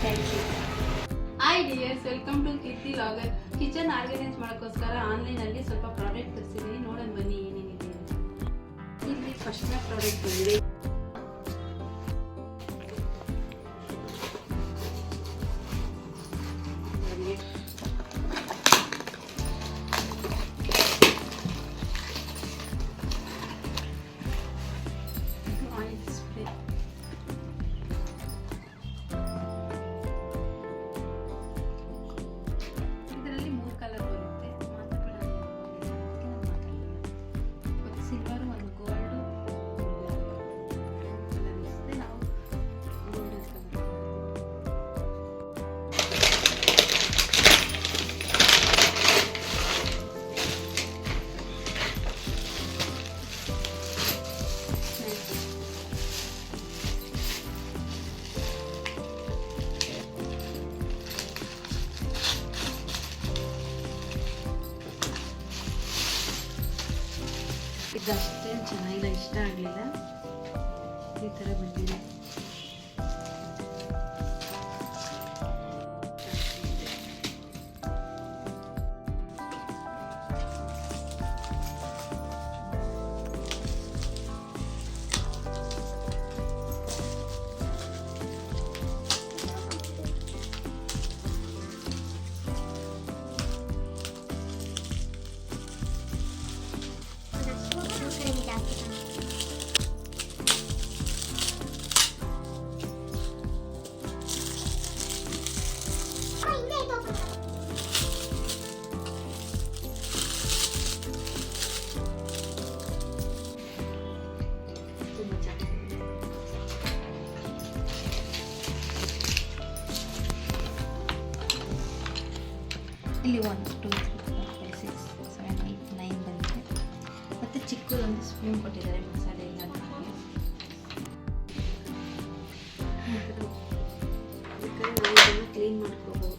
Thank you. Hi dears, welcome to Keerthi vlogger. Kitchen organise ಮಾಡೋಕ್ಕೋಸ್ಕರ ಆನ್ಲೈನಲ್ಲಿ ಸ್ವಲ್ಪ ಪ್ರಾಡಕ್ಟ್ ತರಿಸಿದ್ದೀನಿ. ನೋಡೋಣ ಬನ್ನಿ ಏನೇನಿದೆ. ಇಲ್ಲಿ ಫಸ್ಟ್ನೇ ಪ್ರಾಡಕ್ಟ್ ಬಂದಿದೆ. ಇದಷ್ಟೇನು ಚೆನ್ನಾಗಿಲ್ಲ, ಇಷ್ಟ ಆಗಲಿಲ್ಲ. ಈ ಥರ ಬಂದಿದೆ. ಇಲ್ಲಿ 1 2 3 4 5 6 7 8 9 ಬಂದಿದೆ. ಮತ್ತು ಚಿಕ್ಕದೊಂದು ಸ್ಪೂನ್ ಕೊಟ್ಟಿದ್ದಾರೆ ಮಸಾಲೆ ಎಲ್ಲ ಕ್ಲೀನ್ ಮಾಡ್ಕೋಬಹುದು.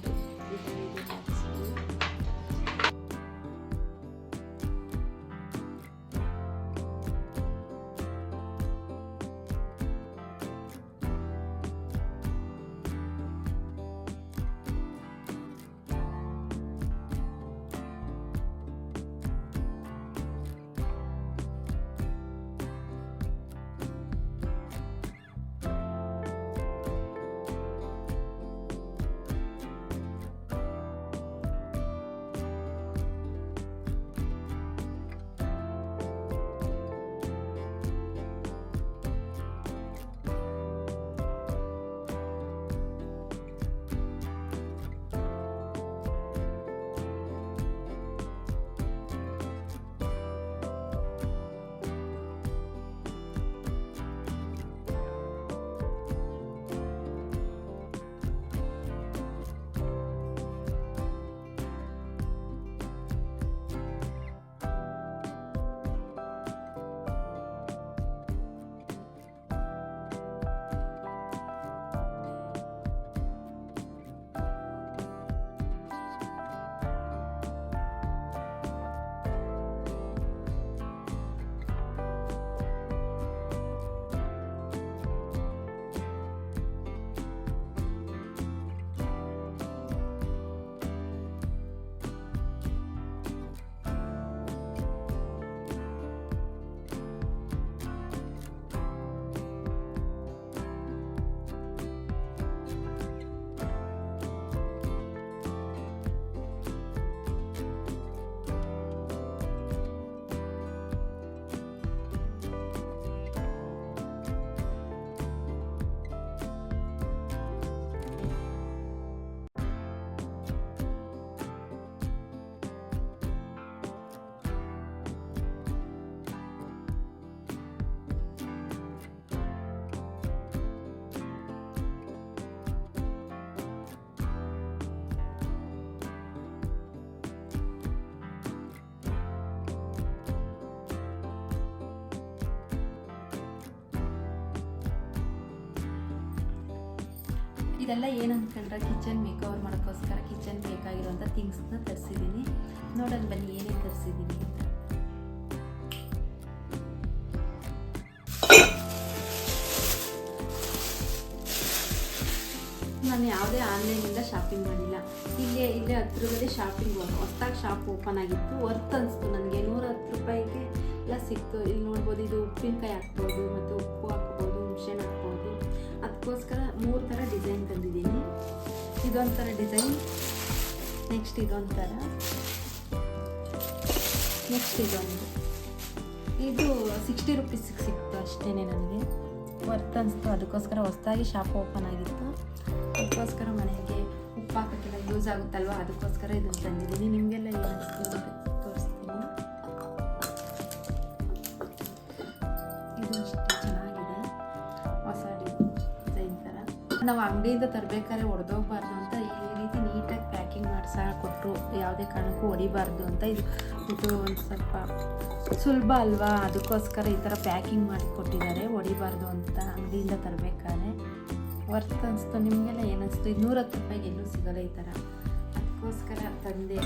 ಇದೆಲ್ಲ ಏನು ಅಂದ್ಕೊಂಡ್ರೆ ಕಿಚನ್ ಮೇಕಓವರ್ ಮಾಡೋಕ್ಕೋಸ್ಕರ ಕಿಚನ್ ಬೇಕಾಗಿರುವಂಥ ಥಿಂಗ್ಸ್ನ ತರಿಸಿದ್ದೀನಿ. ನೋಡೋಣ ಬನ್ನಿ ಏನೇನು ತರಿಸಿದ್ದೀನಿ ಅಂತ. ನಾನು ಯಾವುದೇ ಆನ್ಲೈನಿಂದ ಶಾಪಿಂಗ್ ಮಾಡಿಲ್ಲ. ಇಲ್ಲೇ ಹತ್ರದಲ್ಲಿ ಶಾಪಿಂಗ್ ಹೊಸ್ದಾಗಿ ಶಾಪ್ ಓಪನ್ ಆಗಿತ್ತು. ವರ್ತ್ ಅನಿಸ್ತು ನನಗೆ. 110 ರೂಪಾಯಿಗೆ ಎಲ್ಲ ಸಿಕ್ತು. ಇಲ್ಲಿ ನೋಡ್ಬೋದು, ಇದು ಉಪ್ಪಿನಕಾಯಿ ಹಾಕ್ಬೋದು ಮತ್ತು ಉಪ್ಪು ಹಾಕ್ಬೋದು, ಹುಣಸೆಹಣ್ಣು ಹಾಕ್ಬೋದು. ಅದಕ್ಕೋಸ್ಕರ 3 ಥರ ಡಿಸೈನ್ ತಂದಿದ್ದೀನಿ. ಇದೊಂಥರ ಡಿಸೈನ್, ನೆಕ್ಸ್ಟ್ ಇದೊಂಥರ, ನೆಕ್ಸ್ಟ್ ಇದೊಂದು. ಇದು 60 ರೂಪೀಸಿಗೆ ಸಿಕ್ತು ಅಷ್ಟೇ. ನನಗೆ ವರ್ತ್ ಅನಿಸ್ತು. ಅದಕ್ಕೋಸ್ಕರ ಹೊಸದಾಗಿ ಶಾಪ್ ಓಪನ್ ಆಗಿತ್ತು. ಅದಕ್ಕೋಸ್ಕರ ಮನೆಗೆ ಉಪ್ಪು ಹಾಕೋಕ್ಕೆಲ್ಲ ಯೂಸ್ ಆಗುತ್ತಲ್ವ, ಅದಕ್ಕೋಸ್ಕರ ಇದನ್ನು ತಂದಿದ್ದೀನಿ. ನಿಮಗೆಲ್ಲ ಏನು ಅನಿಸ್ತು ತೋರಿಸ್ತೀನಿ. ಇದು ಅಷ್ಟೇ ಚೆನ್ನಾಗಿದೆ, ಹೊಸ ಡಿಸೈನ್ ಥರ. ನಾವು ಅಂಗಡಿಯಿಂದ ತರಬೇಕಾದ್ರೆ ಹೊಡೆದೋಗ್ಬಾರ್ದು ಅಂತ ಈ ರೀತಿ ನೀಟಾಗಿ ಪ್ಯಾಕಿಂಗ್ ಮಾಡಿಸ ಕೊಟ್ಟರು. ಯಾವುದೇ ಕಾರಣಕ್ಕೂ ಹೊಡಿಬಾರ್ದು ಅಂತ. ಇದು ಒಂದು ಸ್ವಲ್ಪ ಸುಲಭ ಅಲ್ವಾ, ಅದಕ್ಕೋಸ್ಕರ ಈ ಥರ ಪ್ಯಾಕಿಂಗ್ ಮಾಡಿ ಕೊಟ್ಟಿದ್ದಾರೆ, ಹೊಡಿಬಾರ್ದು ಅಂತ ಅಂಗಡಿಯಿಂದ ತರಬೇಕಾದ್ರೆ. ವರ್ತ್ ಅನಿಸ್ತು. ನಿಮಗೆಲ್ಲ ಏನಿಸ್ತು? ಇದು 110 ರೂಪಾಯಿಗೆ ಎಲ್ಲೂ ಸಿಗೋಲ್ಲ ಈ ಥರ. ಅದಕ್ಕೋಸ್ಕರ ತಂದೆ.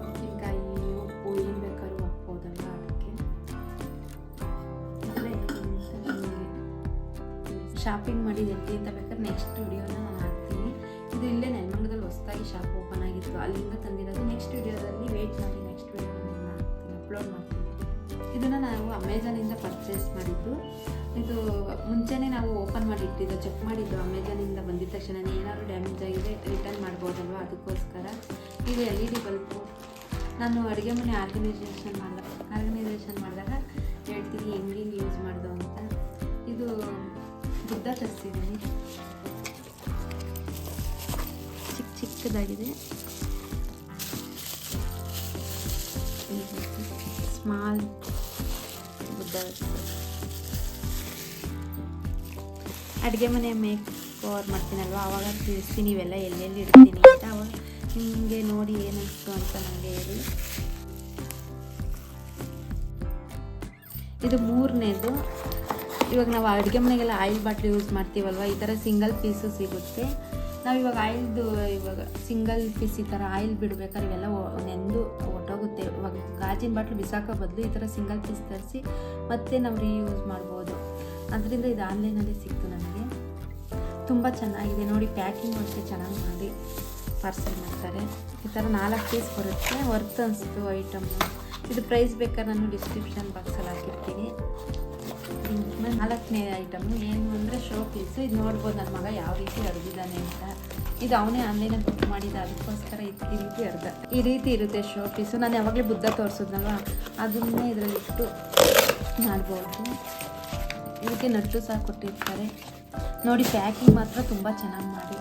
ಉಪ್ಪಿನಕಾಯಿ, ಉಪ್ಪು ಏನು ಬೇಕಾದ್ರೂ ಹಾಕ್ಬೋದಲ್ವ, ಅದಕ್ಕೆ. ಶಾಪಿಂಗ್ ಮಾಡಿದ್ದು ಎಲ್ಲಿ ಅಂತ ಬೇಕಾದ್ರೆ ನೆಕ್ಸ್ಟ್ ವಿಡಿಯೋನ ನಾನು ಹಾಕ್ತೀನಿ. ಇದು ಇಲ್ಲೇ ನೆಲಮಂಗಲದಲ್ಲಿ ಹೊಸದಾಗಿ ಶಾಪ್ ಓಪನ್ ಆಗಿತ್ತು, ಅಲ್ಲಿಂದ ತಂದಿರೋದು. ನೆಕ್ಸ್ಟ್ ವಿಡಿಯೋದಲ್ಲಿ ವೆಯ್ಟ್ ಮಾಡಿ, ನೆಕ್ಸ್ಟ್ ವಿಡಿಯೋನ ಹಾಕ್ತೀನಿ, ಅಪ್ಲೋಡ್ ಮಾಡ್ತೀನಿ. ಇದನ್ನು ನಾವು ಅಮೆಝಾನಿಂದ ಪರ್ಚೇಸ್ ಮಾಡಿದ್ದು. ಇದು ಮುಂಚೆನೇ ನಾವು ಓಪನ್ ಮಾಡಿ ಇಟ್ಟಿದ್ದು, ಚೆಕ್ ಮಾಡಿದ್ದು. ಅಮೆಝಾನಿಂದ ಬಂದಿದ ತಕ್ಷಣ ಏನಾದರೂ ಡ್ಯಾಮೇಜ್ ಆಗಿದೆ ರಿಟರ್ನ್ ಮಾಡ್ಬೋದಲ್ವ, ಅದಕ್ಕೋಸ್ಕರ. ಇದು LED ಬಲ್ಬು. ನಾನು ಅಡುಗೆ ಮನೆ ಆರ್ಗನೈಸೇಷನ್ ಮಾಡಿದಾಗ ಹೇಳ್ತೀನಿ ಹೆಂಗೆ ಯೂಸ್ ಮಾಡ್ದು ಅಂತ. ಇದು ಬುದ್ಧ ತರಿಸಿದ್ದೀನಿ, ಚಿಕ್ಕದಾಗಿದೆ. ಸ್ಮಾಲ್ ಬುದ್ಧ. ಅಡುಗೆ ಮನೆ ಮೇಕ್ ಓವರ್ ಮಾಡ್ತೀನಲ್ವ, ಆವಾಗ ತಿಳಿಸ್ತೀನಿ ಇವೆಲ್ಲ ಎಲ್ಲೆಲ್ಲಿ ಇಡ್ತೀನಿ ಅಂತ. ಅವಾಗ ನಿಮಗೆ ನೋಡಿ ಏನಿಸ್ತು ಅಂತ ನನಗೆ ಹೇಳಿ. ಇದು 3ನೇದು. ಇವಾಗ ನಾವು ಅಡುಗೆ ಮನೆಗೆಲ್ಲ ಆಯಿಲ್ ಬಾಟ್ಲಿ ಯೂಸ್ ಮಾಡ್ತೀವಲ್ವ, ಈ ಥರ ಸಿಂಗಲ್ ಪೀಸು ಸಿಗುತ್ತೆ. ನಾವು ಇವಾಗ ಸಿಂಗಲ್ ಪೀಸ್ ಈ ಥರ ಆಯಿಲ್ ಬಿಡಬೇಕಾದ್ರೆ ಇವೆಲ್ಲ ನೆಂದು ಹೊಟ್ಟೋಗುತ್ತೆ. ಇವಾಗ ಗಾಜಿನ ಬಾಟ್ಲು ಬಿಸಾಕೋ ಬದಲು ಈ ಥರ ಸಿಂಗಲ್ ಪೀಸ್ ತರಿಸಿ ಮತ್ತೆ ನಾವು ರೀಯೂಸ್ ಮಾಡ್ಬೋದು. ಅದರಿಂದ ಇದು ಆನ್ಲೈನಲ್ಲಿ ಸಿಕ್ತು ನನಗೆ. ತುಂಬ ಚೆನ್ನಾಗಿದೆ ನೋಡಿ. ಪ್ಯಾಕಿಂಗ್ ಅಷ್ಟೇ ಚೆನ್ನಾಗಿ ಮಾಡಿ ಪಾರ್ಸೆಲ್ ಮಾಡ್ತಾರೆ. ಈ ಥರ 4 ಪೀಸ್ ಬರುತ್ತೆ. ವರ್ತ್ ಅನಿಸ್ತು ಐಟಮ್ಮು. ಇದು ಪ್ರೈಸ್ ಬೇಕಾದ್ರೆ ನಾನು ಡಿಸ್ಕ್ರಿಪ್ಷನ್ ಬಾಕ್ಸಲ್ಲಿ ಹಾಕಿರ್ತೀನಿ. 4ನೇ ಐಟಮು ಏನು ಅಂದರೆ ಶೋ ಪೀಸು. ಇದು ನೋಡ್ಬೋದು ನನ್ನ ಮಗ ಯಾವ ರೀತಿ ಅರ್ದಿದ್ದಾನೆ ಅಂತ. ಇದು ಅವನೇ ಆನ್ಲೈನಲ್ಲಿ ಬುಕ್ ಮಾಡಿದ, ಅದಕ್ಕೋಸ್ಕರ ಈ ರೀತಿ ಇರುತ್ತೆ ಶೋ ಪೀಸು. ನಾನು ಯಾವಾಗಲೂ ಬುದ್ಧ ತೋರಿಸಿದ್ನಲ್ವ, ಅದನ್ನೇ ಇದರಲ್ಲಿ ಇಟ್ಟು ಮಾಡ್ಬೋದು. ಇದಕ್ಕೆ ನಟ್ಟು ಸಹ ಕೊಟ್ಟಿರ್ತಾರೆ ನೋಡಿ. ಪ್ಯಾಕಿಂಗ್ ಮಾತ್ರ ತುಂಬ ಚೆನ್ನಾಗಿ ಮಾಡಿ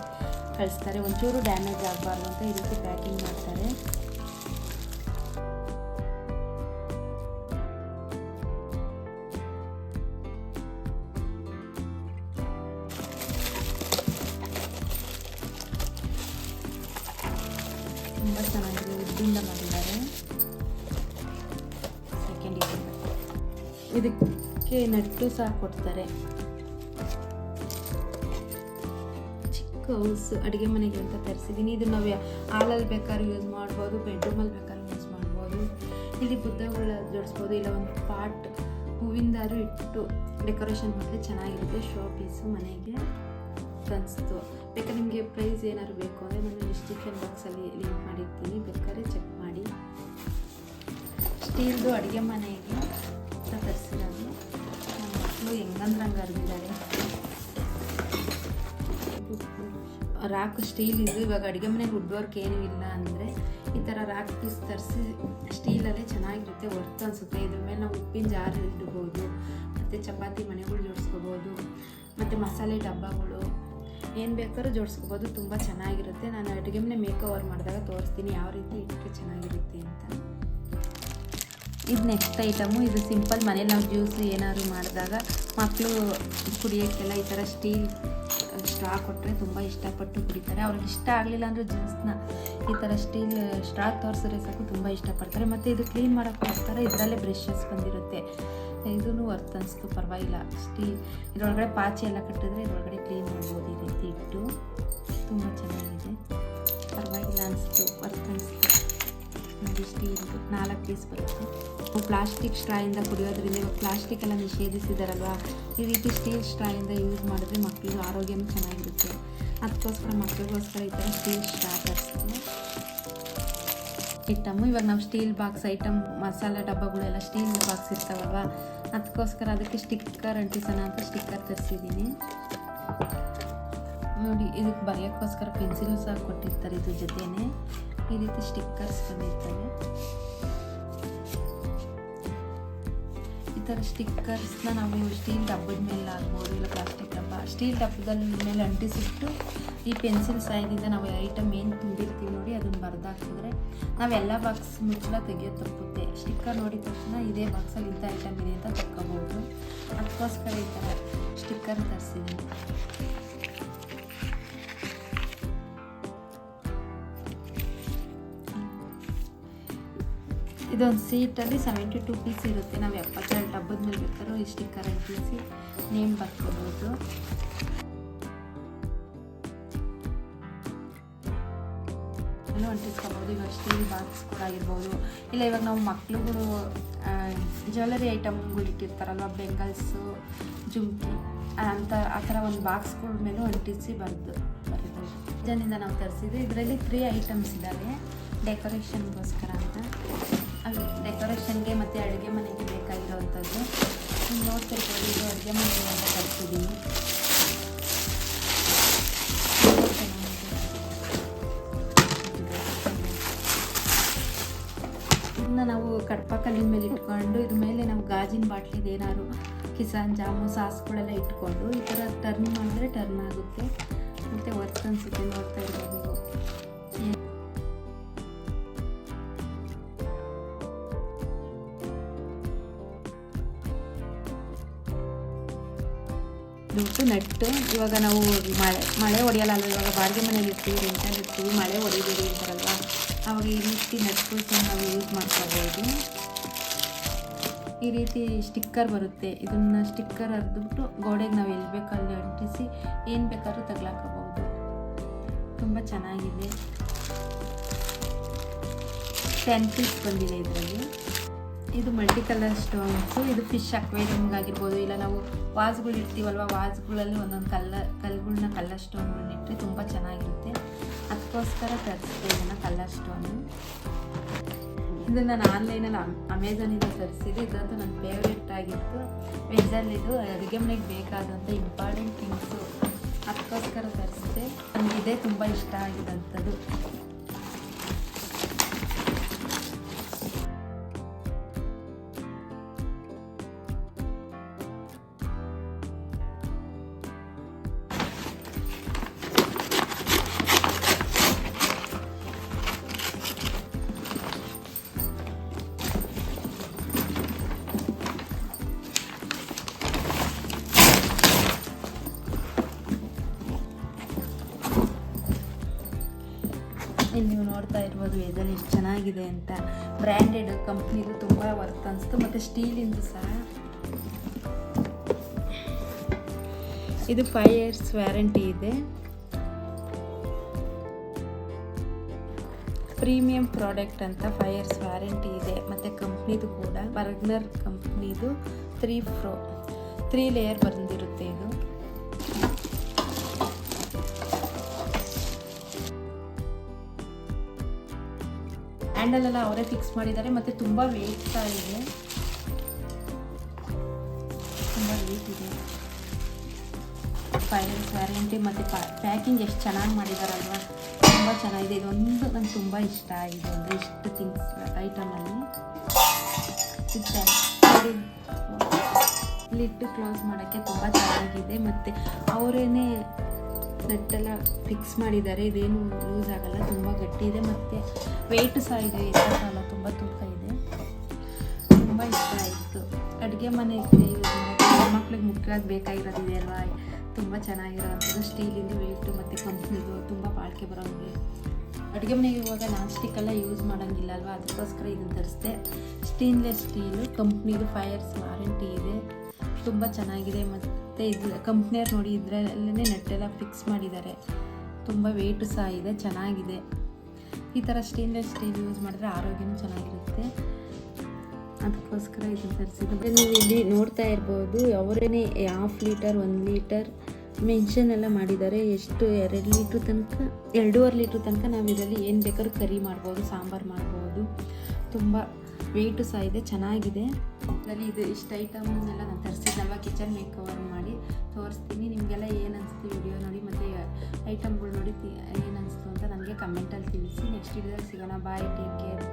ಕಳಿಸ್ತಾರೆ. ಒಂಚೂರು ಡ್ಯಾಮೇಜ್ ಆಗಬಾರ್ದು ಅಂತ ಈ ರೀತಿ ಪ್ಯಾಕಿಂಗ್ ಮಾಡ್ತಾರೆ. ತುಂಬ ಚೆನ್ನಾಗಿದೆ, ಉದ್ದಿಂದ ಮಾಡಿದ್ದಾರೆ. ಸೆಕೆಂಡ್ ಇದಕ್ಕೆ ನಟ್ಟು ಸಹ ಕೊಡ್ತಾರೆ. ಚಿಕ್ಕ ಹೌಸ್ ಅಡುಗೆ ಮನೆಗೆ ಅಂತ ತರಿಸಿದ್ದೀನಿ. ಇದು ನಾವು ಹಾಲಲ್ಲಿ ಬೇಕಾದ್ರೂ ಯೂಸ್ ಮಾಡ್ಬೋದು, ಬೆಡ್ರೂಮಲ್ಲಿ ಬೇಕಾದ್ರೂ ಯೂಸ್ ಮಾಡ್ಬೋದು. ಇಲ್ಲಿ ಬುದ್ಧಗಳು ಜೋಡಿಸ್ಬೋದು, ಇಲ್ಲ ಒಂದು ಪಾಟ್ ಹೂವಿಂದಾದ್ರೂ ಇಟ್ಟು ಡೆಕೋರೇಷನ್ ಮಾಡಿದ್ರೆ ಚೆನ್ನಾಗಿರುತ್ತೆ. ಶೋ ಪೀಸು ಮನೆಗೆ ಅನಿಸ್ತು. ಬೇಕಾದ್ರೆ ನಿಮಗೆ ಪ್ರೈಸ್ ಏನಾದ್ರು ಬೇಕು ಅಂದರೆ ನಾನು ಡಿಸ್ಕ್ರಿಪ್ಷನ್ ಬಾಕ್ಸಲ್ಲಿ ಲಿಂಕ್ ಮಾಡಿರ್ತೀನಿ, ಬೇಕಾದ್ರೆ ಚೆಕ್ ಮಾಡಿ. ಸ್ಟೀಲ್ದು ಅಡುಗೆ ಮನೆಗೆ ತರಿಸಿರೋದು. ನನ್ನ ಮಕ್ಕಳು ಹೆಂಗಂದ್ರಂಗೆ ಅರ್ದಿದ್ದಾರೆ. ರಾಕ್ ಸ್ಟೀಲ್ ಇದು. ಇವಾಗ ಅಡುಗೆ ಮನೆಗೆ ವುಡ್ ವರ್ಕ್ ಏನೂ ಇಲ್ಲ ಅಂದರೆ ಈ ಥರ ರಾಕ್ ಪೀಸ್ ತರಿಸಿ ಸ್ಟೀಲಲ್ಲೇ ಚೆನ್ನಾಗಿರುತ್ತೆ, ವರ್ತ್ ಅನಿಸುತ್ತೆ. ಇದ್ರ ಮೇಲೆ ನಾವು ಉಪ್ಪಿನ ಜಾರ್ ಇಡ್ಬೋದು, ಮತ್ತು ಚಪಾತಿ ಮನೆಗಳು ಜೋಡಿಸ್ಕೋಬೋದು, ಮತ್ತು ಮಸಾಲೆ ಡಬ್ಬಗಳು ಏನು ಬೇಕಾದ್ರೂ ಜೋಡಿಸ್ಕೋಬೋದು. ತುಂಬ ಚೆನ್ನಾಗಿರುತ್ತೆ. ನಾನು ಅಡುಗೆ ಮನೆ ಮೇಕ್ ಓವರ್ ಮಾಡಿದಾಗ ತೋರಿಸ್ತೀನಿ ಯಾವ ರೀತಿ ಇಟ್ಟರೆ ಚೆನ್ನಾಗಿರುತ್ತೆ ಅಂತ. ಇದು ನೆಕ್ಸ್ಟ್ ಐಟಮು. ಇದು ಸಿಂಪಲ್ ಮನೇಲಿ ನಾವು ಜ್ಯೂಸ್ ಏನಾದ್ರು ಮಾಡಿದಾಗ ಮಕ್ಕಳು ಕುಡಿಯೋಕ್ಕೆಲ್ಲ ಈ ಥರ ಸ್ಟೀಲ್ ಸ್ಟ್ರಾ ಕೊಟ್ಟರೆ ತುಂಬ ಇಷ್ಟಪಟ್ಟು ಕುಡಿತಾರೆ. ಅವ್ರಿಗೆ ಇಷ್ಟ ಆಗಲಿಲ್ಲ ಅಂದರೆ ಜ್ಯೂಸ್ನ ಈ ಥರ ಸ್ಟೀಲ್ ಸ್ಟ್ರಾ ತೋರಿಸಿದ್ರೆ ಸಾಕು ತುಂಬ ಇಷ್ಟಪಡ್ತಾರೆ. ಮತ್ತು ಇದು ಕ್ಲೀನ್ ಮಾಡೋಕ್ಕೋಸ್ಕರ ಇದರಲ್ಲೇ ಬ್ರಷಸ್ ಬಂದಿರುತ್ತೆ. ಇದೂ ವರ್ತ್ ಅನಿಸ್ತು, ಪರವಾಗಿಲ್ಲ. ಸ್ಟೀಲ್ ಇದರೊಳಗಡೆ ಪಾಚಿ ಎಲ್ಲ ಕಟ್ಟಿದ್ರೆ ಇದರೊಳಗಡೆ ಕ್ಲೀನ್ ಮಾಡ್ಬೋದು ಈ ರೀತಿ ಇಟ್ಟು. ತುಂಬ ಚೆನ್ನಾಗಿದೆ, ಪರವಾಗಿಲ್ಲ ಅನಿಸ್ತು, ವರ್ತ್ ಅನಿಸ್ತು ನೋಡಿ. ಸ್ಟೀಲ್ 4 ಪೀಸ್ ಬರುತ್ತೆ. ಪ್ಲಾಸ್ಟಿಕ್ ಸ್ಟ್ರಾಯಿಂದ ಕುಡಿಯೋದ್ರಿಂದ ಇವಾಗ ಪ್ಲಾಸ್ಟಿಕ್ ಎಲ್ಲ ನಿಷೇಧಿಸಿದಾರಲ್ವ, ಈ ರೀತಿ ಸ್ಟೀಲ್ ಸ್ಟ್ರಾಯಿಂದ ಯೂಸ್ ಮಾಡಿದ್ರೆ ಮಕ್ಕಳಿಗೆ ಆರೋಗ್ಯನೂ ಚೆನ್ನಾಗಿರುತ್ತೆ. ಅದಕ್ಕೋಸ್ಕರ ಮಕ್ಕಳಿಗೋಸ್ಕರ ಈ ಥರ ಸ್ಟೀಲ್ ಸ್ಟ್ರಾ ತರಿಸಿದ್ವಿ. ಐಟಮು ಇವಾಗ ನಾವು ಸ್ಟೀಲ್ ಬಾಕ್ಸ್ ಐಟಮ್ ಮಸಾಲೆ ಡಬ್ಬಗಳೆಲ್ಲ ಸ್ಟೀಲ್ ಬಾಕ್ಸ್ ಇರ್ತಾವಲ್ವ, ಅದಕ್ಕೋಸ್ಕರ ಅದಕ್ಕೆ ಸ್ಟಿಕ್ಕರ್ ಅಂಟಿಸೋಣ ಅಂತ ಸ್ಟಿಕ್ಕರ್ ತರಿಸಿದ್ದೀನಿ. ನೋಡಿ, ಇದಕ್ಕೆ ಬರೆಯೋಕ್ಕೋಸ್ಕರ ಪೆನ್ಸಿಲು ಸಹ ಕೊಟ್ಟಿರ್ತಾರೆ ಇದ್ರ ಜೊತೆನೇ. ಈ ರೀತಿ ಸ್ಟಿಕ್ಕರ್ಸ್ ಬಂದಿರ್ತವೆ. ಈ ಥರ ಸ್ಟಿಕ್ಕರ್ಸ್ನ ನಾವು ಸ್ಟೀಲ್ ಡಬ್ಬದ ಮೇಲೆ ಆಗ್ಬೋದು, ಇಲ್ಲ ಪ್ಲಾಸ್ಟಿಕ್ ಡಬ್ಬ. ಸ್ಟೀಲ್ ಡಬ್ಬದಲ್ಲಿ ಮೇಲೆ ಅಂಟಿಸಿಬಿಟ್ಟು ಈ ಪೆನ್ಸಿಲ್ ಸಹಾಯದಿಂದ ನಾವು ಐಟಮ್ ಏನು ತುಂಬಿರ್ತೀವಿ ನೋಡಿ ಅದನ್ನು ಬರೆದಾಕಿದ್ರೆ ನಾವೆಲ್ಲ ಬಾಕ್ಸ್ ಮುಚ್ಚಳ ತೆಗಿಯೋದು ತಪ್ಪುತ್ತೆ. ಸ್ಟಿಕ್ಕರ್ ನೋಡಿದ ತಕ್ಷಣ ಇದೇ ಬಾಕ್ಸಲ್ಲಿ ಇಂಥ ಐಟಮ್ ಇದೆ ಅಂತ ತಕ್ಕೋಬೋದು. ಅದಕ್ಕೋಸ್ಕರ ಈ ಥರ ಸ್ಟಿಕ್ಕರ್ ತರಿಸಿದ್ದೀನಿ. ಇದೊಂದು ಸೀಟಲ್ಲಿ 72 ಪೀಸ್ ಇರುತ್ತೆ. ನಾವು 72 ಡಬ್ಬದ ಮೇಲೆ ಬೇಕಾದ್ರೂ ಈ ಸ್ಟಿಕ್ಕರ್ ಅಂಟಿಸಿ ನೇಮ್ ಬರ್ಕೋಬೋದು. ಅಂಟಿಸ್ಕೋಬೋದು. ಇವಾಗ ಸ್ಟೀಲ್ ಬಾಕ್ಸ್ ಕೂಡ ಆಗಿರ್ಬೋದು, ಇಲ್ಲ ಇವಾಗ ನಾವು ಮಕ್ಳುಗಳು ಜ್ಯುವೆಲರಿ ಐಟಮ್ಗಳು ಇಟ್ಟಿರ್ತಾರಲ್ವ, ಬೆಂಗಲ್ಸು, ಜುಮ್ಕಿ ಅಂತ ಆ ಥರ ಒಂದು ಬಾಕ್ಸ್ಗಳ ಮೇಲೂ ಅಂಟಿಸಿ ಬರೆದಿದ್ದಾರೆ. ಇದರಿಂದ ನಾವು ತರಿಸಿದ್ವಿ. ಇದರಲ್ಲಿ 3 ಐಟಮ್ಸ್ ಇದ್ದಾವೆ ಡೆಕೋರೇಷನ್ಗೋಸ್ಕರ ಅಂತ. ಅದು ಡೆಕೋರೇಷನ್ಗೆ ಮತ್ತು ಅಡುಗೆ ಮನೆಗೆ ಬೇಕಾಗಿರೋವಂಥದ್ದು. ನೋಡ್ತಿರ್ಬೋದು, ಇದು ಅಡುಗೆ ಮನೆಗೆ ಅಂತ ತರಿಸಿದ್ದೀನಿ. ಇದನ್ನ ನಾವು ಕಡಪ ಕಲ್ಲಿನ ಮೇಲೆ ಇಟ್ಕೊಂಡು ಇದ್ರ ಮೇಲೆ ನಾವು ಗಾಜಿನ ಬಾಟ್ಲಿದು ಏನಾದ್ರು ಕಿಸಾನ್ ಜಾಮು ಸಾಸ್ಗಳೆಲ್ಲ ಇಟ್ಕೊಂಡು ಈ ಥರ ಟರ್ನ್ ಮಾಡಿದ್ರೆ ಟರ್ನ್ ಆಗುತ್ತೆ ಮತ್ತು ವರ್ಕ್ ಅನಿಸುತ್ತೆ. ನೋಡ್ತಾ ಇರ್ಬೋದು ನೀವು. ದುಡ್ಡು ನಟ್ಟು ಇವಾಗ ನಾವು ಮಳೆ ಹೊಡೆಯಲ್ಲ, ಇವಾಗ ಬಾಡಿಗೆ ಮನೇಲಿ ಇರ್ತೀವಿ, ರೆಂಟಲ್ಲಿ ಇರ್ತೀವಿ, ಮಳೆ ಹೊಡಿಬೇಡಿ ಅಂತಾರಲ್ವ, ಆವಾಗ ಈ ರೀತಿ ನಟ್ಗಳನ್ನ ನಾವು ಯೂಸ್ ಮಾಡ್ಕೋಬೋದು. ಈ ರೀತಿ ಸ್ಟಿಕ್ಕರ್ ಬರುತ್ತೆ. ಇದನ್ನು ಸ್ಟಿಕ್ಕರ್ ಹರಿದ್ಬಿಟ್ಟು ಗೋಡೆಗೆ ನಾವು ಎಲ್ಲಿ ಬೇಕೋ ಅಲ್ಲಿ ಅಂಟಿಸಿ ಏನು ಬೇಕಾದ್ರೂ ತಗ್ಲಾಕೋಬೋದು. ತುಂಬ ಚೆನ್ನಾಗಿದೆ. 10 ಪೀಸ್ ಬಂದಿದೆ ಇದರಲ್ಲಿ. ಇದು ಮಲ್ಟಿ ಕಲರ್ ಸ್ಟೋನ್ಸು. ಇದು ಫಿಶ್ ಅಕ್ವೇರಿಯಮ್ಗೆ ಆಗಿರ್ಬೋದು, ಇಲ್ಲ ನಾವು ವಾಸ್ಗಳು ಇರ್ತೀವಲ್ವ, ವಾಸ್ಗಳಲ್ಲಿ ಒಂದೊಂದು ಕಲ್ಲರ್ ಸ್ಟೋನ್ಗಳನ್ನ ಇಟ್ಟರೆ ತುಂಬ ಚೆನ್ನಾಗಿರುತ್ತೆ. ಅದಕ್ಕೋಸ್ಕರ ತರಿಸಿದೆ ಇದನ್ನು ಕಲರ್ ಸ್ಟೋನು. ಇದು ನಾನು ಆನ್ಲೈನಲ್ಲಿ ಅಮೆಝಾನಿಂದ ತರಿಸಿದೆ. ಇದಂತೂ ನನ್ನ ಫೇವ್ರೇಟ್ ಆಗಿತ್ತು. ವೆಜ್ಜಲ್ಲಿದು ಅಡುಗೆ ಮನೆಗೆ ಬೇಕಾದಂಥ ಇಂಪಾರ್ಟೆಂಟ್ ಥಿಂಗ್ಸು, ಅದಕ್ಕೋಸ್ಕರ ತರಿಸಿದೆ. ನನಗೆ ಇದೇ ತುಂಬ ಇಷ್ಟ ಆಗಿದಂಥದ್ದು. ಇಲ್ಲಿ ನೀವು ನೋಡ್ತಾ ಇರ್ಬೋದು ವೇದಲ್ಲಿ ಎಷ್ಟು ಚೆನ್ನಾಗಿದೆ ಅಂತ. ಬ್ರ್ಯಾಂಡೆಡ್ ಕಂಪ್ನಿದು ತುಂಬ ವರ್ತ್ ಅನಿಸ್ತು. ಮತ್ತು ಸ್ಟೀಲಿಂದು ಸಹ. ಇದು 5 years ವ್ಯಾರಂಟಿ ಇದೆ. ಪ್ರೀಮಿಯಂ ಪ್ರಾಡಕ್ಟ್ ಅಂತ 5 years ವ್ಯಾರಂಟಿ ಇದೆ. ಮತ್ತು ಕಂಪ್ನಿದು ಕೂಡ ಬರ್ಗ್ನರ್ ಕಂಪ್ನಿದು 3 ಲೇಯರ್ ಬಂದಿರುತ್ತೆ. ಇದು ಹ್ಯಾಂಡಲ್ ಎಲ್ಲ ಅವರೇ ಫಿಕ್ಸ್ ಮಾಡಿದ್ದಾರೆ. ಮತ್ತು ತುಂಬ ವೇಟ್ ಸಹ ಇದೆ, ತುಂಬ ವೇಟ್ ಇದೆ. 5 years ವ್ಯಾರಂಟಿ. ಮತ್ತು ಪ್ಯಾಕಿಂಗ್ ಎಷ್ಟು ಚೆನ್ನಾಗಿ ಮಾಡಿದಾರಲ್ವ, ತುಂಬ ಚೆನ್ನಾಗಿದೆ. ಇದೊಂದು ನಂಗೆ ತುಂಬ ಇಷ್ಟ ಆಗಿದೆ. ಅಂದರೆ ಇಷ್ಟು ಥಿಂಗ್ಸ್ ಐಟಮಲ್ಲಿ ಲಿಟ್ಟು ಕ್ಲೋಸ್ ಮಾಡೋಕ್ಕೆ ತುಂಬ ಚೆನ್ನಾಗಿದೆ. ಮತ್ತು ಅವರೇನೆ ನಟ್ಟೆಲ್ಲ ಫಿಕ್ಸ್ ಮಾಡಿದ್ದಾರೆ. ಇದೇನು ಲೂಸ್ ಆಗಲ್ಲ, ತುಂಬ ಗಟ್ಟಿ ಇದೆ. ಮತ್ತು ವೆಯ್ಟ್ ಸಹ ಇದೆ, ಎತ್ತಲ್ಲ, ತುಂಬ ತೂಕ ಇದೆ. ತುಂಬ ಇಷ್ಟ ಆಯಿತು. ಅಡುಗೆ ಮನೆಗೆ ಯೂಸ್ ಮಾಡೋಕ್ಕೆ ಮಕ್ಕಳಿಗೆ ಮುಖ್ಯವಾಗಿ ಬೇಕಾಗಿರೋದಿದೆ ಅಲ್ವಾ, ತುಂಬ ಚೆನ್ನಾಗಿರೋವಂಥದ್ದು. ಸ್ಟೀಲಿಂದು ವೆಯ್ಟು ಮತ್ತು ಕಂಪ್ನಿದು ತುಂಬ ಬಾಳಿಕೆ ಬರೋಂಗೆ. ಅಡುಗೆ ಮನೆಗೆ ಇವಾಗ ನಾನ್ ಸ್ಟಿಕ್ಕೆಲ್ಲ ಯೂಸ್ ಮಾಡೋಂಗಿಲ್ಲ ಅಲ್ವಾ, ಅದಕ್ಕೋಸ್ಕರ ಇದನ್ನು ತರಿಸಿದೆ. ಸ್ಟೇನ್ಲೆಸ್ ಸ್ಟೀಲು ಕಂಪ್ನಿದು 5 years ವಾರಂಟಿ ಇದೆ. ತುಂಬ ಚೆನ್ನಾಗಿದೆ. ಮತ್ತು ಇದು ಕಂಪ್ನಿಯವ್ರು ನೋಡಿ ಇದರಲ್ಲೇ ನಟ್ಟೆಲ್ಲ ಫಿಕ್ಸ್ ಮಾಡಿದ್ದಾರೆ. ತುಂಬ ವೆಯ್ಟು ಸಹ ಇದೆ, ಚೆನ್ನಾಗಿದೆ. ಈ ಥರ ಸ್ಟೇನ್ಲೆಸ್ ಸ್ಟೀಲ್ ಯೂಸ್ ಮಾಡಿದ್ರೆ ಆರೋಗ್ಯನೂ ಚೆನ್ನಾಗಿರುತ್ತೆ. ಅದಕ್ಕೋಸ್ಕರ ಇದನ್ನು ತರಿಸಿದ್ದು. ನೀವು ಇಲ್ಲಿ ನೋಡ್ತಾ ಇರ್ಬೋದು, ಅವರೇನೆ 1/2 ಲೀಟರ್ 1 ಲೀಟರ್ ಮೆನ್ಷನ್ ಎಲ್ಲ ಮಾಡಿದ್ದಾರೆ ಎಷ್ಟು 2 ಲೀಟ್ರ್ ತನಕ 2.5 ಲೀಟ್ರ್ ತನಕ ನಾವು ಇದರಲ್ಲಿ ಏನು ಬೇಕಾದ್ರೂ ಕರಿ ಮಾಡ್ಬೋದು, ಸಾಂಬಾರು ಮಾಡ್ಬೋದು. ತುಂಬ ವೆಯ್ಟು ಸಹ ಇದೆ, ಚೆನ್ನಾಗಿದೆ. ಇದರಲ್ಲಿ ಇಷ್ಟು ಐಟಮ್ನೆಲ್ಲ ನಾನು ತರಿಸಿದ್ನಲ್ವ ಕಿಚನ್ ಮೇಕ್ ಓವರ್ ಮಾಡಿ ತೋರಿಸ್ತೀನಿ. ನಿಮಗೆಲ್ಲ ಏನು ಅನಿಸ್ತು ವಿಡಿಯೋ ನೋಡಿ ಮತ್ತು ಐಟಮ್ಗಳು ನೋಡಿ ಏನು ಅನಿಸ್ತು ಅಂತ ನನಗೆ ಕಮೆಂಟಲ್ಲಿ ತಿಳಿಸಿ. ನೆಕ್ಸ್ಟ್ ವಿಡಿಯೋದಲ್ಲಿ ಸಿಗೋಣ. ಬಾಯ್, ಟೇಕ್ ಕೇರ್.